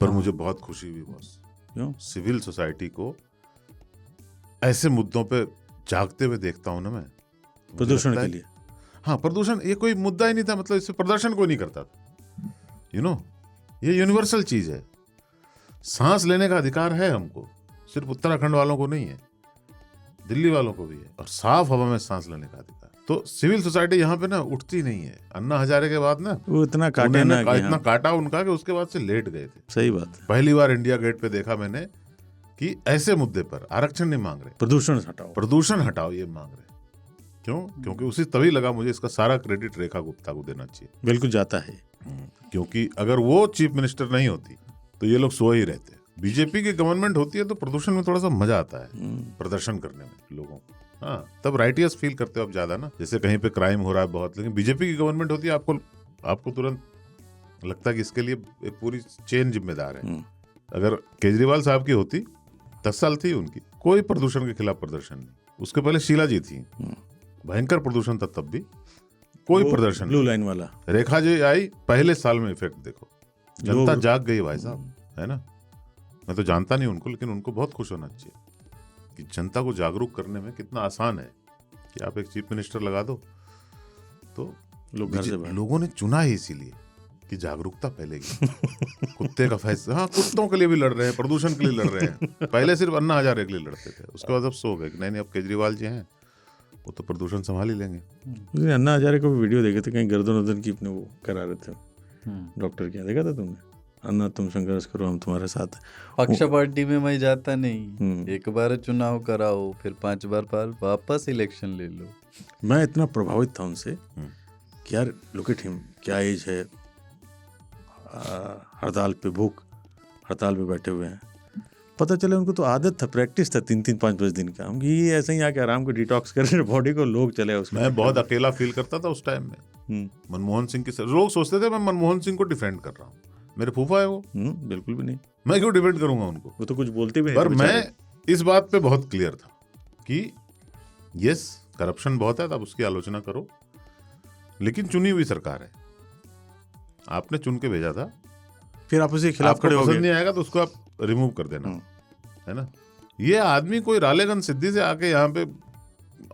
पर मुझे बहुत खुशी हुई बॉस, क्यों? सिविल सोसाइटी को ऐसे मुद्दों पे जागते हुए देखता हूं ना मैं। मुझे प्रदूषण लगता के है- लिए हाँ, प्रदूषण ये कोई मुद्दा ही नहीं था, मतलब इससे प्रदर्शन कोई नहीं करता था। ये यूनिवर्सल चीज है। सांस लेने का अधिकार है हमको, सिर्फ उत्तराखंड वालों को नहीं है, दिल्ली वालों को भी है, और साफ हवा में सांस लेने का अधिकार। तो सिविल सोसाइटी यहाँ पे ना उठती नहीं है। अन्ना हजारे के बाद ना वो इतना काटे उन्होंने ना कि इतना हाँ, काटा उनका कि उसके बाद से लेट गए थे। सही बात है। पहली बार इंडिया गेट पे देखा मैंने कि ऐसे मुद्दे पर आरक्षण नहीं मांग रहे, प्रदूषण हटाओ। प्रदूषण हटाओ ये मांग रहे। क्यों? क्योंकि उसी तभी लगा मुझे इसका सारा क्रेडिट रेखा गुप्ता को देना चाहिए। बिल्कुल जाता है। क्योंकि अगर वो चीफ मिनिस्टर नहीं होती तो ये लोग सो ही रहते। बीजेपी की गवर्नमेंट होती है तो प्रदूषण में थोड़ा सा मजा आता है, प्रदर्शन करने में लोगों को। हाँ, तब राइटियस फील करते हो आप ज्यादा ना, जैसे कहीं पे क्राइम हो रहा है बहुत, लेकिन बीजेपी की गवर्नमेंट होती है आपको तुरंत लगता है कि इसके लिए एक पूरी चेन जिम्मेदार है। अगर केजरीवाल साहब की होती, 10 साल थी उनकी, कोई प्रदूषण के खिलाफ प्रदर्शन नहीं। उसके पहले शीला जी थी, भयंकर प्रदूषण था, तब भी कोई प्रदर्शन ब्लू लाइन वाला। रेखा जी आई, पहले साल में इफेक्ट देखो, जनता जाग गई भाई साहब, है ना। मैं तो जानता नहीं उनको, लेकिन उनको बहुत खुश होना चाहिए कि जनता को जागरूक करने में कितना आसान है कि आप एक चीफ मिनिस्टर लगा दो तो लोग घर से बाहर। लोगों ने चुना ही इसीलिए कि जागरूकता फैलेगी। कुत्ते का फैसला, हाँ, कुत्तों के लिए भी लड़ रहे हैं, प्रदूषण के लिए लड़ रहे हैं। पहले सिर्फ अन्ना हजारे के लिए लड़ते थे, उसके बाद अब सो गए कि नहीं अब केजरीवाल जी हैं, वो तो प्रदूषण संभाल ही लेंगे। अन्ना हजारे को भी वीडियो देखे थे, कहीं गर्दन वर्दन की अपने वो करा रहे थे डॉक्टर के, देखा था तुमने? अन्ना तुम संघर्ष करो, हम तुम्हारे साथ। पक्ष पार्टी में मैं जाता नहीं, एक बार चुनाव कराओ, फिर 5 बार वापस इलेक्शन ले लो। मैं इतना प्रभावित था उनसे कि यार लुक एट हिम, क्या एज है, हड़ताल पे, भूख हड़ताल पे बैठे हुए हैं। पता चले उनको तो आदत था, प्रैक्टिस था 3-3, 5-5 दिन का। हम ये ऐसे ही आके आराम को डिटॉक्स कर रहे बॉडी को, लोग चले उसमें। मैं बहुत अकेला फील करता था उस टाइम में। मनमोहन सिंह की लोग सोचते थे मैं मनमोहन सिंह को डिफेंड कर रहा हूँ, मेरे फूफा है वो। बिल्कुल भी नहीं, मैं क्यों डिफेंड करूंगा उनको, वो तो कुछ बोलते भी नहीं। पर मैं इस बात पे बहुत क्लियर था कि यस, करप्शन बहुत है, तब उसकी आलोचना करो, लेकिन चुनी हुई सरकार है, आपने चुन के भेजा था, फिर आप उसके खिलाफ आपको खड़े हो पसंद गए, नहीं आएगा तो उसको आप रिमूव कर देना, है ना। ये आदमी कोई रालेगंज सिद्धि से आके यहाँ पे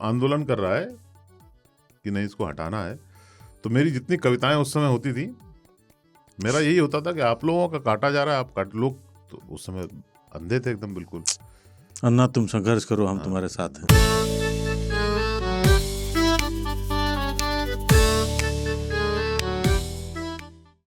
आंदोलन कर रहा है कि नहीं इसको हटाना है। तो मेरी जितनी कविताएं उस समय होती थी, मेरा यही होता था कि आप लोगों का काटा जा रहा है, आप काट। लोग तो उस समय अंधे थे एकदम बिल्कुल। अन्ना तुम संघर्ष करो, हम तुम्हारे साथ हैं।